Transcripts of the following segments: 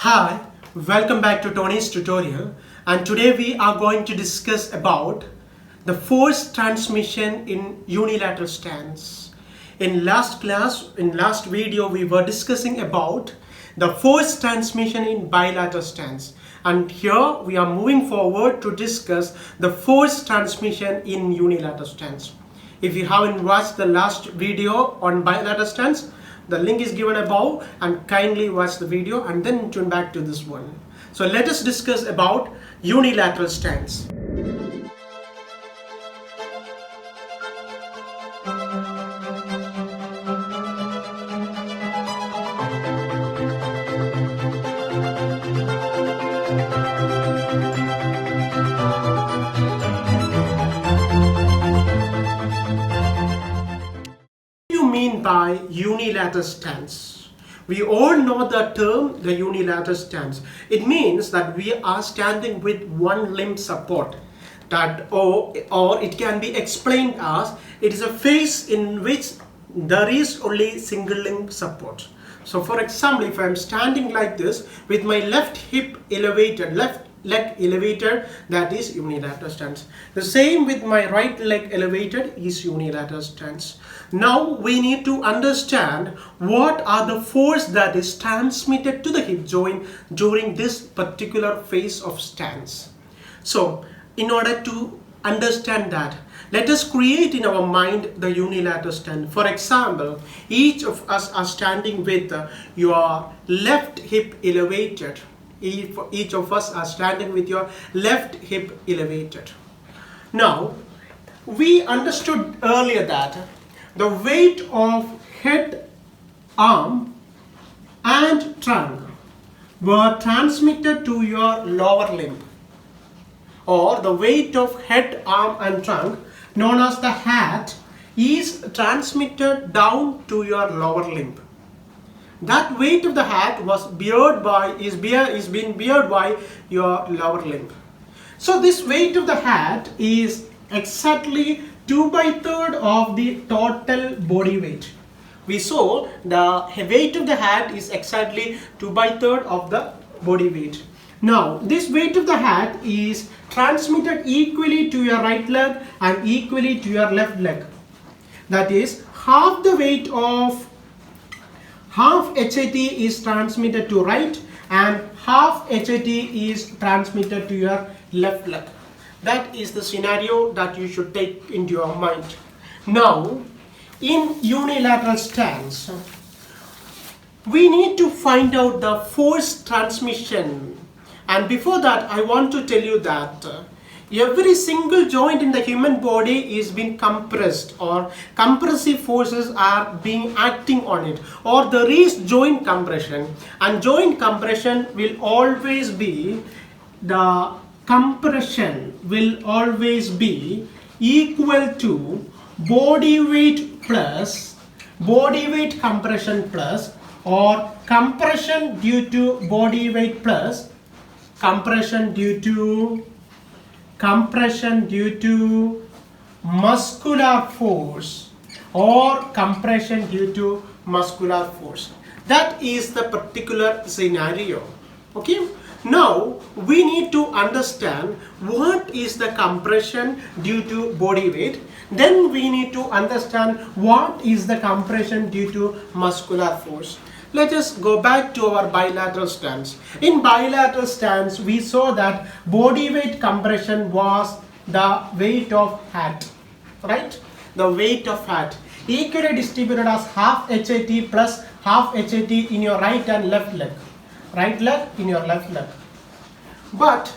Hi, welcome back to Tony's tutorial, and today we are going to discuss about the force transmission in unilateral stance. In last video we were discussing about the force transmission in bilateral stance, and here we are moving forward to discuss the force transmission in unilateral stance. If you haven't watched the last video on bilateral stance, the link is given above, and kindly watch the video and then tune back to this one. So let us discuss about unilateral stance. By unilateral stance, we all know the term the unilateral stance. It means that we are standing with one limb support, that or it can be explained as it is a phase in which there is only single limb support. So for example, if I am standing like this with my left hip elevated, left leg elevated, that is unilateral stance. The same with my right leg elevated is unilateral stance. Now we need to understand what are the force that is transmitted to the hip joint during this particular phase of stance. So in order to understand that, let us create in our mind the unilateral stance. For example, each of us are standing with your left hip elevated. Each of us are standing with your left hip elevated. Now, we understood earlier that the weight of head, arm and trunk were transmitted to your lower limb, or the weight of head, arm and trunk known as the hat is transmitted down to your lower limb. That weight of the hat was being beared by your lower limb. So this weight of the hat is exactly 2/3 of the total body weight. We saw the weight of the hat is exactly 2/3 of the body weight. Now this weight of the hat is transmitted equally to your right leg and equally to your left leg. That is, half HAT is transmitted to right and half HAT is transmitted to your left leg. That is the scenario that you should take into your mind. Now, in unilateral stance, we need to find out the force transmission. And before that, I want to tell you that every single joint in the human body is being compressed, or compressive forces are being acting on it, or there is joint compression, and joint compression will always be equal to body weight compression plus, or compression due to body weight plus compression due to muscular force, or compression due to muscular force. That is the particular scenario. Okay. Now we need to understand what is the compression due to body weight. Then we need to understand what is the compression due to muscular force. Let us go back to our bilateral stance. In bilateral stance, we saw that body weight compression was the weight of hat, right? The weight of hat equally distributed as half HAT plus half HAT in your right and left leg. Right leg in your left leg. But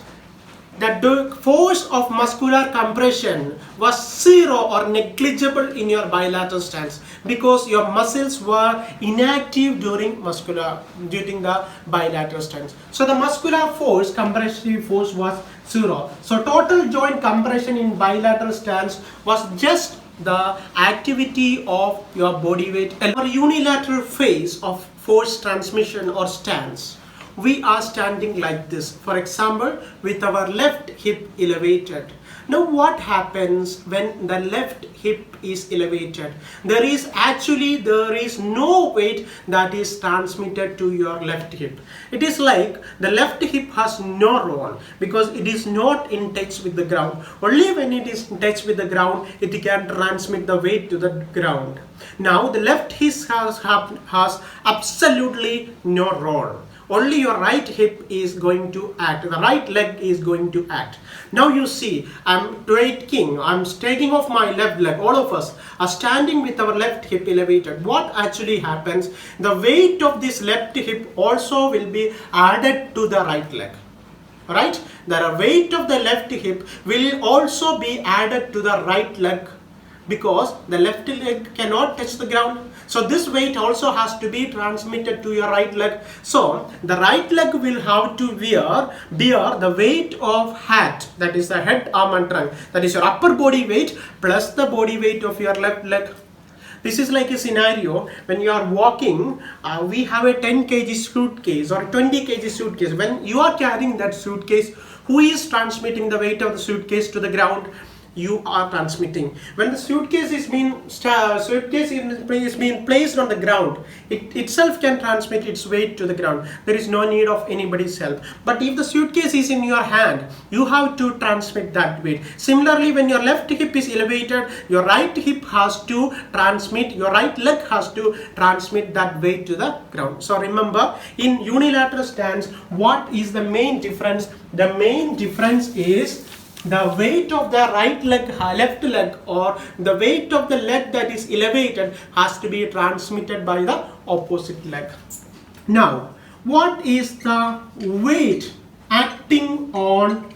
the force of muscular compression was zero or negligible in your bilateral stance, because your muscles were inactive during the bilateral stance. So the muscular force, compressive force, was zero. So total joint compression in bilateral stance was just the activity of your body weight. For unilateral phase of force transmission or stance, we are standing like this. For example, with our left hip elevated. Now what happens when the left hip is elevated? There is no weight that is transmitted to your left hip. It is like the left hip has no role because it is not in touch with the ground. Only when it is in touch with the ground, it can transmit the weight to the ground. Now the left hip has absolutely no role. Only your right hip is going to act, the right leg is going to act. Now you see, I'm taking off my left leg. All of us are standing with our left hip elevated. What actually happens? The weight of this left hip also will be added to the right leg. Right? The weight of the left hip will also be added to the right leg because the left leg cannot touch the ground. So this weight also has to be transmitted to your right leg. So the right leg will have to bear the weight of hat, that is the head, arm and trunk, that is your upper body weight plus the body weight of your left leg. This is like a scenario when you are walking, we have a 10 kg suitcase or 20 kg suitcase. When you are carrying that suitcase, who is transmitting the weight of the suitcase to the ground? You are transmitting. When the suitcase is being placed on the ground, it itself can transmit its weight to the ground. There is no need of anybody's help. But if the suitcase is in your hand, you have to transmit that weight. Similarly, when your left hip is elevated, your right leg has to transmit that weight to the ground. So remember, in unilateral stance, what is the main difference? The main difference is the weight of the left leg, or the weight of the leg that is elevated has to be transmitted by the opposite leg. Now, what is the weight acting on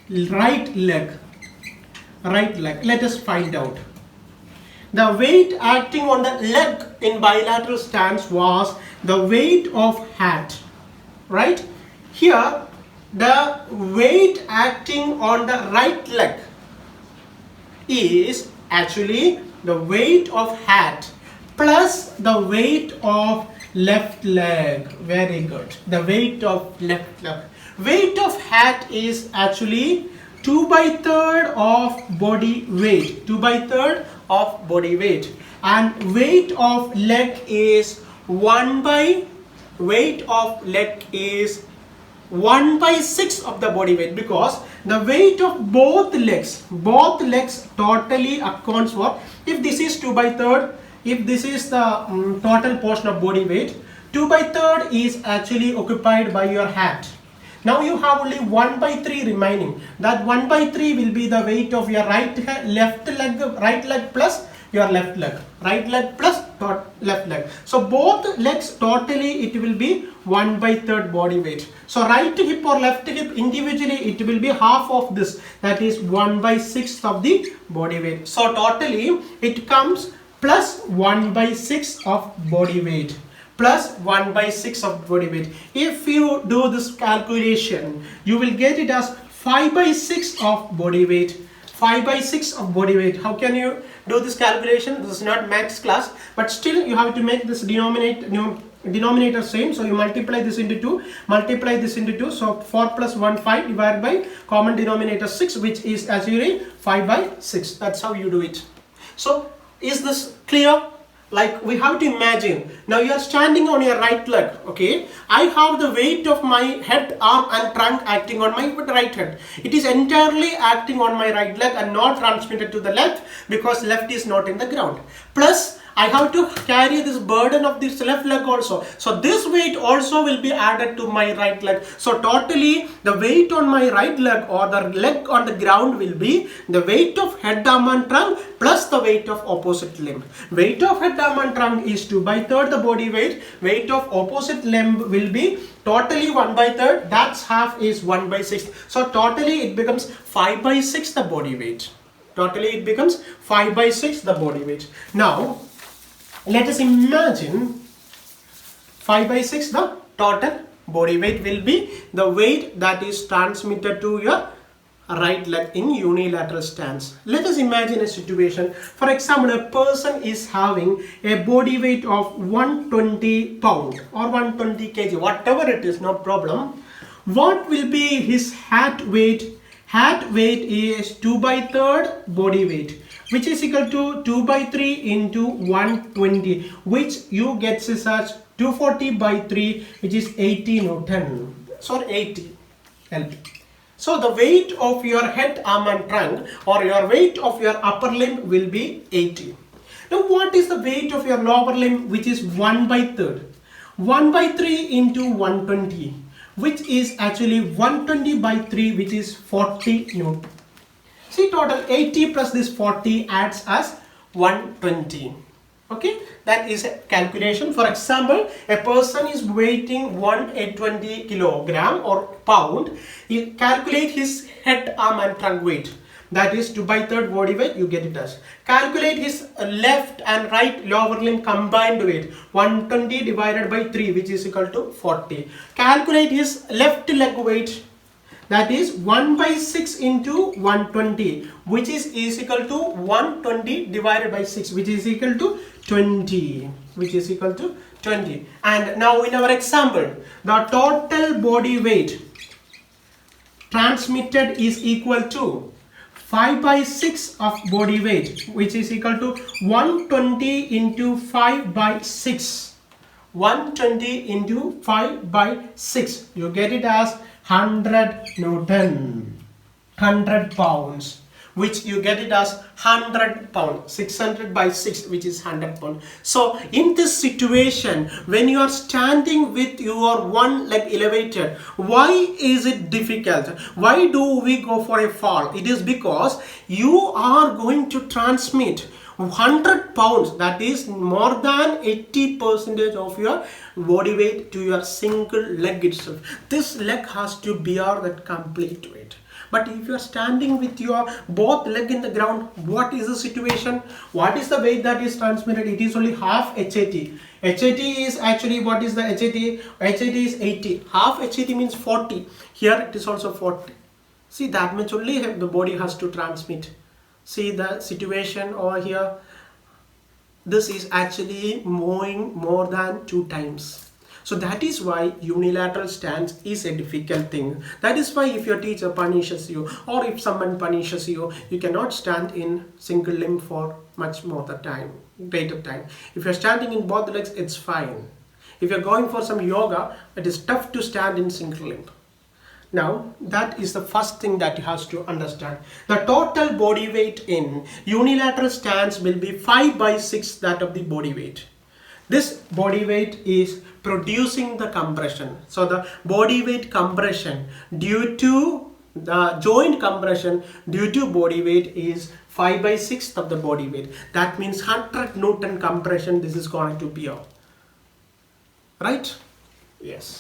right leg? Let us find out. The weight acting on the leg in bilateral stance was the weight of hat. Right? Here, the weight acting on the right leg is actually the weight of hat plus the weight of left leg. Very good. The weight of left leg. Weight of hat is actually 2/3 of body weight. 2/3 of body weight. And weight of leg is 1/6 of the body weight, because the weight of both legs totally accounts for, if this is 2/3, if this is the total portion of body weight, 2/3 is actually occupied by your hat. Now you have only 1/3 remaining. That 1/3 will be the weight of your right leg plus your left leg. Right leg plus left leg. So both legs totally it will be 1/3 body weight. So right hip or left hip individually it will be half of this, that is 1/6 of the body weight. So totally it comes plus 1/6 of body weight. Plus 1/6 of body weight. If you do this calculation, you will get it as 5/6 of body weight. 5/6 of body weight. How can you do this calculation? This is not maths class, but still you have to make this denominator same. So you multiply this into 2. So 4 plus 1, 5 divided by common denominator 6, which is actually 5/6. That's how you do it. So is this clear? Like, we have to imagine, now you are standing on your right leg, okay? I have the weight of my head, arm and trunk acting on my right head. It is entirely acting on my right leg and not transmitted to the left, because left is not in the ground. Plus, I have to carry this burden of this left leg also. So this weight also will be added to my right leg. So totally the weight on my right leg or the leg on the ground will be the weight of head, arm and trunk plus the weight of opposite limb. Weight of head, arm and trunk is 2/3 the body weight. Weight of opposite limb will be totally 1/3. That's half is 1/6. So totally it becomes 5/6 the body weight. Totally it becomes 5/6 the body weight. Now let us imagine 5/6 the total body weight will be the weight that is transmitted to your right leg in unilateral stance. Let us imagine a situation. For example, a person is having a body weight of 120 pound or 120 kg, whatever it is, no problem. What will be his hat weight? Head weight is 2/3 body weight, which is equal to 2/3 into 120, which you get as 240/3, which is 80 Newton. So 80 LP. So the weight of your head, arm and trunk, or your weight of your upper limb will be 80. Now what is the weight of your lower limb, which is 1/3? 1/3 into 120, which is actually 120/3, which is 40 Newton. See, total 80 plus this 40 adds as 120. Okay, that is a calculation. For example, a person is weighing 120 kilogram or pound. He calculate his head, arm and trunk weight. That is 2/3 body weight, you get it as. Calculate his left and right lower limb combined weight, 120 divided by 3, which is equal to 40. Calculate his left leg weight, that is 1/6 into 120, which is equal to 120 divided by 6, which is equal to 20, which is equal to 20. And now in our example, the total body weight transmitted is equal to 5/6 of body weight, which is equal to 120 into 5/6. 120 into 5/6. You get it as 100 Newton, 100 pounds, which you get it as 100 pounds, 600/6, which is 100 pounds. So in this situation, when you are standing with your one leg elevated, why is it difficult? Why do we go for a fall? It is because you are going to transmit 100 pounds, that is more than 80% of your body weight to your single leg itself. This leg has to bear that complete weight. But if you are standing with your both leg in the ground, what is the situation? What is the weight that is transmitted? It is only half HAT. HAT is actually, what is the HAT? HAT is 80. Half HAT means 40. Here it is also 40. See, that much only the body has to transmit. See the situation over here. This is actually moving more than 2 times. So that is why unilateral stance is a difficult thing. That is why if your teacher punishes you, or if someone punishes you, you cannot stand in single limb for much more the time, greater time. If you're standing in both legs, it's fine. If you're going for some yoga, it is tough to stand in single limb. Now, that is the first thing that you have to understand. The total body weight in unilateral stance will be 5/6 that of the body weight. This body weight is producing the compression. So the body weight compression due to the joint compression due to body weight is 5/6 of the body weight. That means 100 Newton compression this is going to be of. Right? Yes.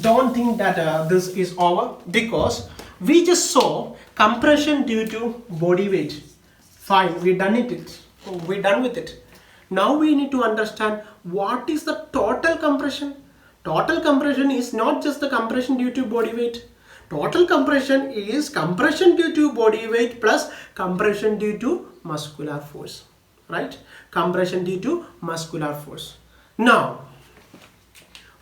Don't think that this is over, because we just saw compression due to body weight. Fine, we done it. We're done with it. Now we need to understand what is the total compression. Total compression is not just the compression due to body weight. Total compression is compression due to body weight plus compression due to muscular force. Right? Compression due to muscular force. Now,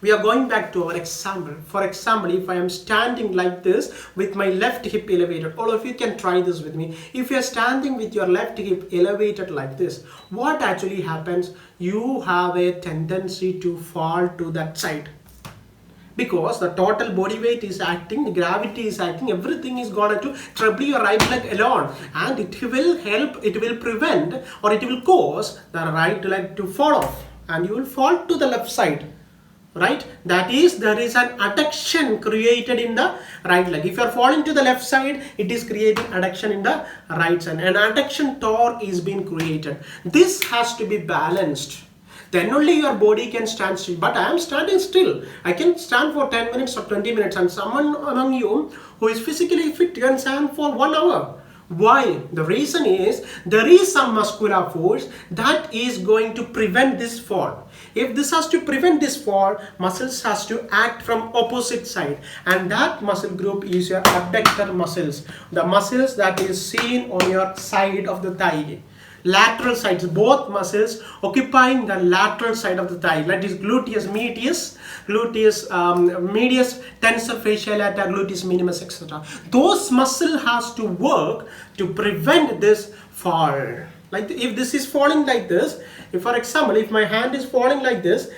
we are going back to our example. For example, if I am standing like this with my left hip elevated, all of you can try this with me. If you are standing with your left hip elevated like this, what actually happens? You have a tendency to fall to that side, because the total body weight is acting, the gravity is acting, everything is going to trouble your right leg alone, and it will help, it will prevent, or it will cause the right leg to fall off, and you will fall to the left side. Right? That is, there is an adduction created in the right leg. If you are falling to the left side, it is creating adduction in the right side. An adduction torque is being created. This has to be balanced. Then only your body can stand still. But I am standing still. I can stand for 10 minutes or 20 minutes, and someone among you who is physically fit can stand for 1 hour. Why? The reason is there is some muscular force that is going to prevent this fall. If this has to prevent this fall, muscles has to act from opposite side, and that muscle group is your abductor muscles, the muscles that is seen on your side of the thigh. lateral sides, both muscles occupying the lateral side of the thigh, that is gluteus medius, medius, tensor fasciae lata, gluteus minimus, etc. Those muscle has to work to prevent this fall. Like if this is falling like this, if for example if my hand is falling like this,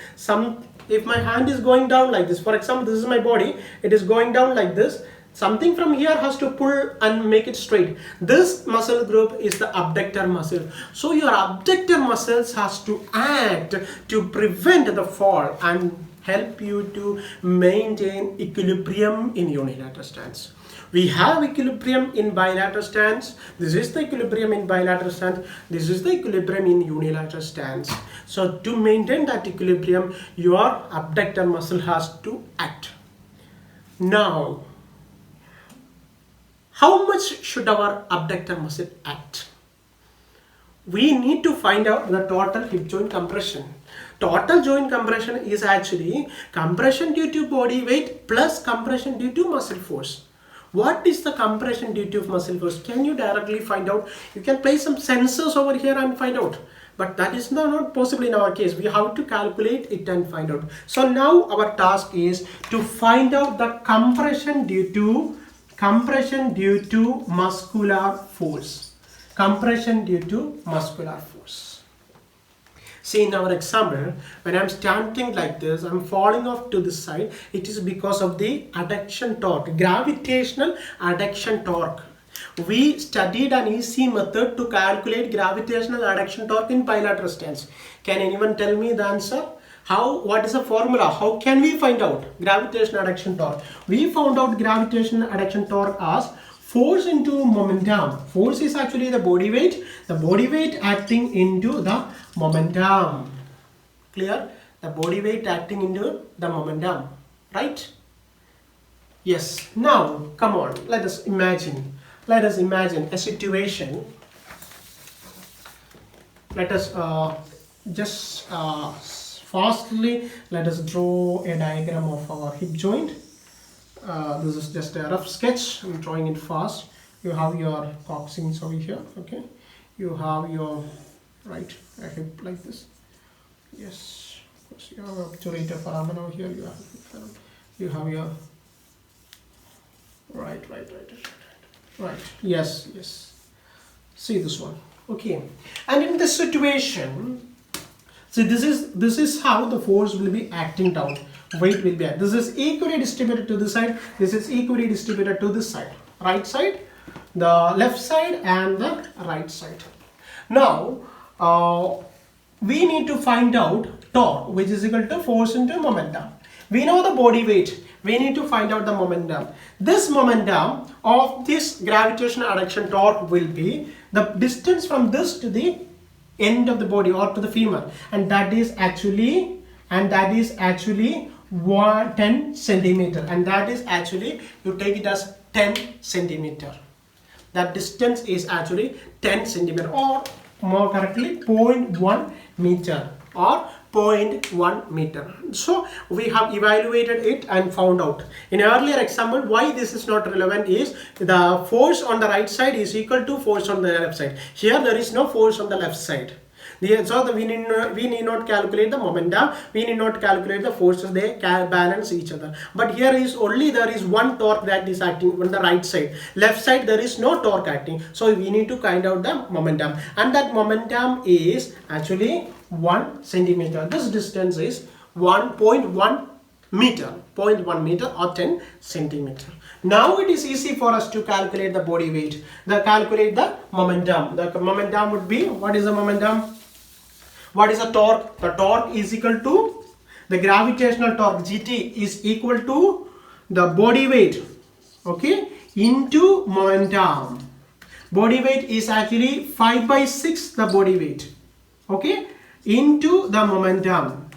if my hand is going down like this, for example this is my body, it is going down like this, something from here has to pull and make it straight. This muscle group is the abductor muscle. So your abductor muscles has to act to prevent the fall and help you to maintain equilibrium in unilateral stance. We have equilibrium in bilateral stance. This is the equilibrium in bilateral stance. This is the equilibrium in unilateral stance. So to maintain that equilibrium, your abductor muscle has to act. Now, how much should our abductor muscle act? We need to find out the total hip joint compression. Total joint compression is actually compression due to body weight plus compression due to muscle force. What is the compression due to muscle force? Can you directly find out? You can place some sensors over here and find out. But that is not possible in our case. We have to calculate it and find out. So now our task is to find out the compression due to muscular force. Compression due to muscular force. See, in our example, when I'm standing like this, I'm falling off to this side. It is because of the adduction torque, gravitational adduction torque. We studied an easy method to calculate gravitational adduction torque in bilateral stance. Can anyone tell me the answer? What is the formula? How can we find out gravitational adduction torque? We found out gravitational adduction torque as force into momentum. Force is actually the body weight acting into the momentum. Clear? The body weight acting into the momentum, right? Yes. Now come on, let us imagine a situation. Let us just fastly let us draw a diagram of our hip joint. This is just a rough sketch. I'm drawing it fast. You have your coccyx over here. Okay, you have your a hip like this. Yes, of course you have a obturator foramen over here. You have your right. Yes. See this one. Okay, and in this situation, see this is how the force will be acting down. Weight will be at. This is equally distributed to this side. This is equally distributed to this side. Right side, the left side, and the right side. Now, we need to find out torque, which is equal to force into momentum. We know the body weight. We need to find out the momentum. This momentum of this gravitational adduction torque will be the distance from this to the end of the body or to the femur, and that is actually 10 centimeter, and that is actually, you take it as 10 centimeter. That distance is actually 10 centimeter, or more correctly 0.1 meter or 0.1 meter. So we have evaluated it and found out. In earlier example, why this is not relevant is the force on the right side is equal to force on the left side. Here there is no force on the left side. So we need not calculate the momentum, we need not calculate the forces, they can balance each other. But here is only there is one torque that is acting on the right side. Left side there is no torque acting. So we need to find out the momentum, and that momentum is actually 1 centimeter. This distance is 1.1 meter, 0.1 meter or 10 centimeter. Now it is easy for us to calculate the body weight. Calculate the momentum. The momentum would be, what is the momentum? What is the torque? The torque is equal to the gravitational torque, GT, is equal to the body weight, okay, into momentum. Body weight is actually 5/6 the body weight, okay, into the momentum.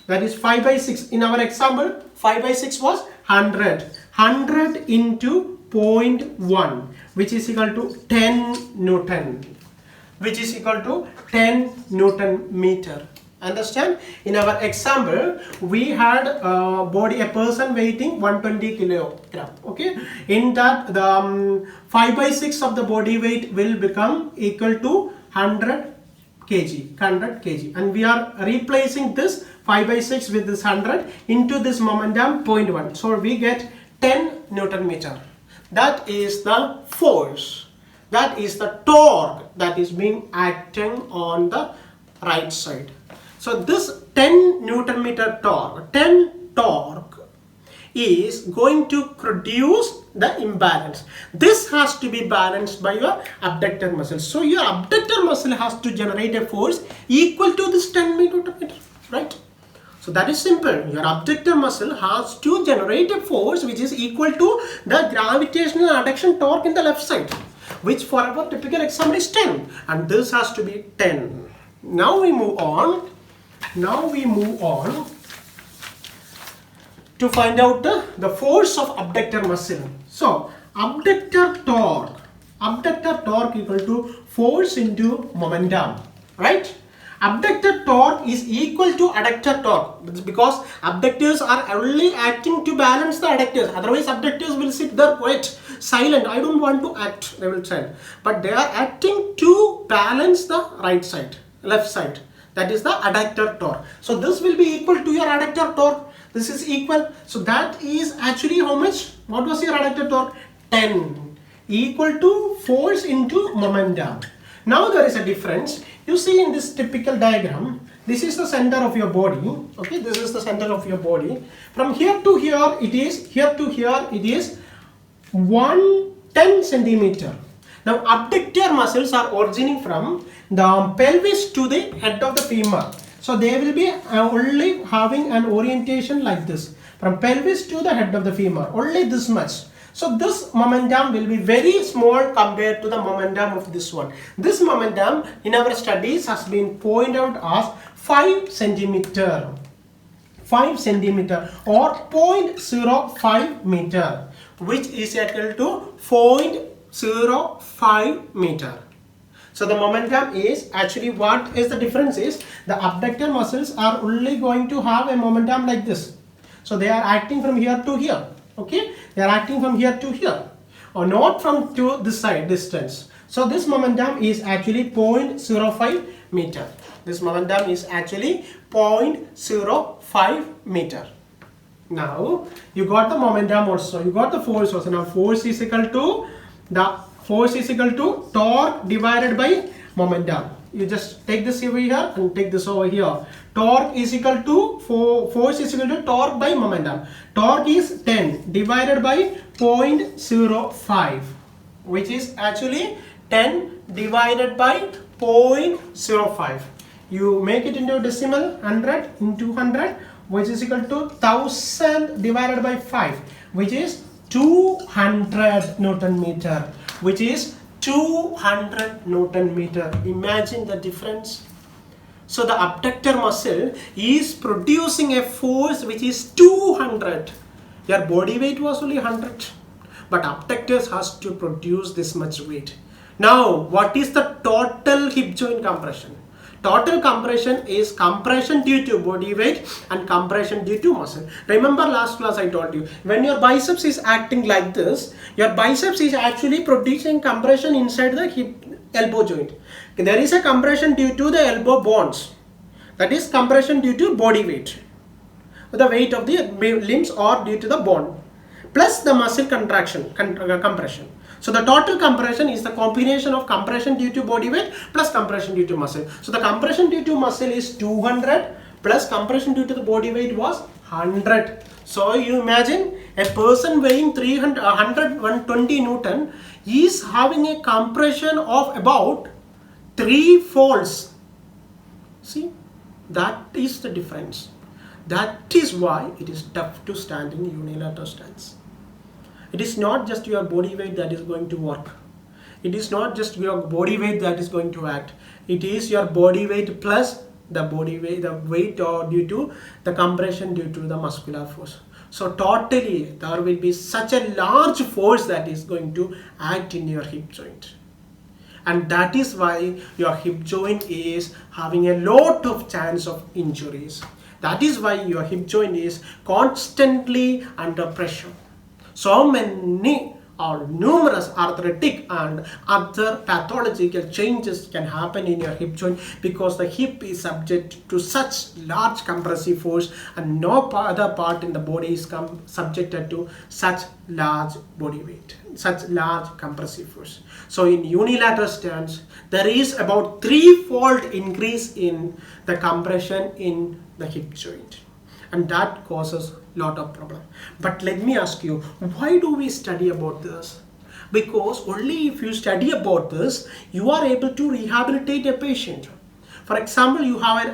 That is 5/6. In our example, 5/6 was 100. 100 into 0.1, which is equal to 10 Newton, which is equal to 10 Newton meter. Understand? In our example, we had a person weighing 120 kilogram. Okay, in that the 5/6 of the body weight will become equal to 100 kg, and we are replacing this 5 by 6 with this 100 into this momentum 0.1, so we get 10 Newton meter. That is the force, that is the torque that is being acting on the right side. So this 10 Newton meter torque, 10 torque is going to produce the imbalance. This has to be balanced by your abductor muscle. So your abductor muscle has to generate a force equal to this 10 Newton meter, right? So that is simple. Your abductor muscle has to generate a force which is equal to the gravitational adduction torque in the left side, which for our typical example is 10, and this has to be 10. Now we move on. To find out the force of abductor muscle. So abductor torque equal to force into momentum, right? Abductor torque is equal to adductor torque, because abductors are only acting to balance the adductors. Otherwise abductors will sit there quiet, silent. I don't want to act, they will say. But they are acting to balance the right side, left side. That is the adductor torque. So this will be equal to your adductor torque. This is equal. So that is actually how much? What was your adductor torque? 10. Equal to force into momentum. Now there is a difference. You see in this typical diagram, this is the center of your body. Okay, this is the center of your body. From here to here it is, here to here it is 110 centimeter. Now abductor muscles are originating from the pelvis to the head of the femur. So they will be only having an orientation like this, from pelvis to the head of the femur, only this much. So this momentum will be very small compared to the momentum of this one. This momentum in our studies has been pointed out as 5 centimeter. 5 centimeter or 0.05 meter, which is equal to 0.05 meter. So the momentum is actually, what is the difference is the abductor muscles are only going to have a momentum like this. So they are acting from here to here. Okay, they are acting from here to here, or not from to this side distance. So this momentum is actually 0.05 meter. This momentum is actually 0.05 meter. Now you got the momentum also, you got the force also. Now force is equal to torque divided by momentum. You just take this over here and take this over here. Torque is equal to force is equal to torque by momentum. Torque is 10 divided by 0.05, which is actually 10 divided by 0.05. You make it into decimal, 100 into 100, which is equal to 1000 divided by 5, which is 200 Newton meter, which is 200 Newton meter. Imagine the difference. So the abductor muscle is producing a force which is 200. Your body weight was only 100, but abductors has to produce this much weight. Now what is the total hip joint compression? Total compression is compression due to body weight and compression due to muscle. Remember last class I told you, when your biceps is acting like this, your biceps is actually producing compression inside the hip elbow joint. There is a compression due to the elbow bones. That is compression due to body weight, the weight of the limbs, or due to the bone, plus the muscle contraction, compression. So the total compression is the combination of compression due to body weight plus compression due to muscle. So the compression due to muscle is 200 plus compression due to the body weight was 100. So you imagine a person weighing 120 Newton is having a compression of about 3 folds. See, that is the difference. That is why it is tough to stand in unilateral stance. It is not just your body weight that is going to work. It is not just your body weight that is going to act. It is your body weight plus the body weight, the weight or due to the compression due to the muscular force. So totally there will be such a large force that is going to act in your hip joint. And that is why your hip joint is having a lot of chance of injuries. That is why your hip joint is constantly under pressure. So many or numerous arthritic and other pathological changes can happen in your hip joint, because the hip is subject to such large compressive force, and no other part in the body is subjected to such large body weight, such large compressive force. So in unilateral stance, there is about threefold increase in the compression in the hip joint, and that causes lot of problem. But let me ask you, why do we study about this? Because only if you study about this, you are able to rehabilitate a patient. For example, you have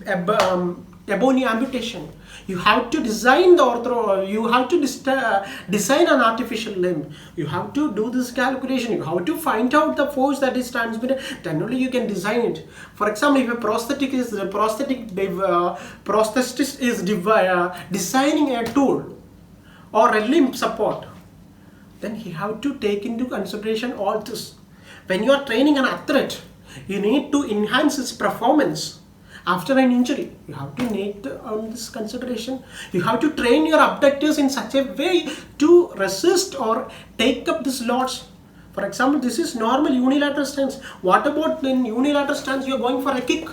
an ebony amputation. You have to design the you have to design an artificial limb. You have to do this calculation. You have to find out the force that is transmitted. Then only you can design it. For example, if a prosthetist is designing a tool or a limb support, then he have to take into consideration all this. When you are training an athlete, you need to enhance his performance after an injury. You have to make this consideration. You have to train your abductors in such a way to resist or take up these loads. For example, this is normal unilateral stance. What about in unilateral stance you are going for a kick?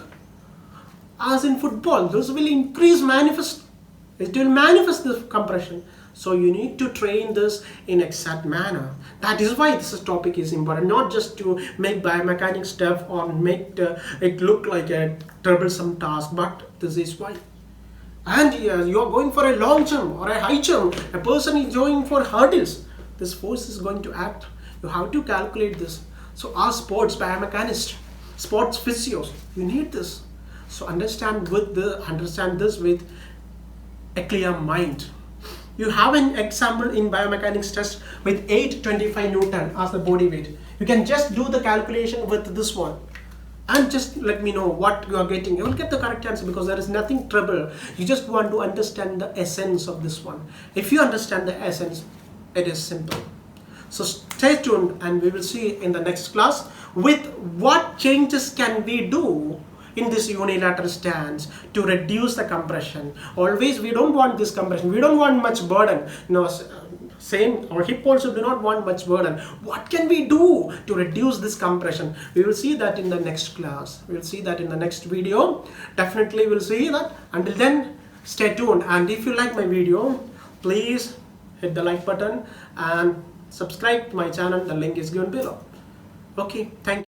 As in football, this will it will manifest the compression. So you need to train this in exact manner. That is why this topic is important, not just to make biomechanics stuff or make it look like a troublesome task, but this is why. And you are going for a long jump or a high jump, a person is going for hurdles, this force is going to act. You have to calculate this. So as sports biomechanists, sports physios, you need this. So understand this with a clear mind. You have an example in biomechanics test with 825 Newton as the body weight. You can just do the calculation with this one and just let me know what you are getting. You will get the correct answer, because there is nothing trouble. You just want to understand the essence of this one. If you understand the essence, it is simple. So stay tuned, and we will see in the next class with what changes can we do in this unilateral stance to reduce the compression. Always we don't want this compression, we don't want much burden. Same, our hip also do not want much burden. What can we do to reduce this compression? We will see that in the next class. We will see that in the next video. Definitely we'll see that. Until then, stay tuned, and if you like my video, please hit the like button and subscribe to my channel. The link is given below. Okay, thank you.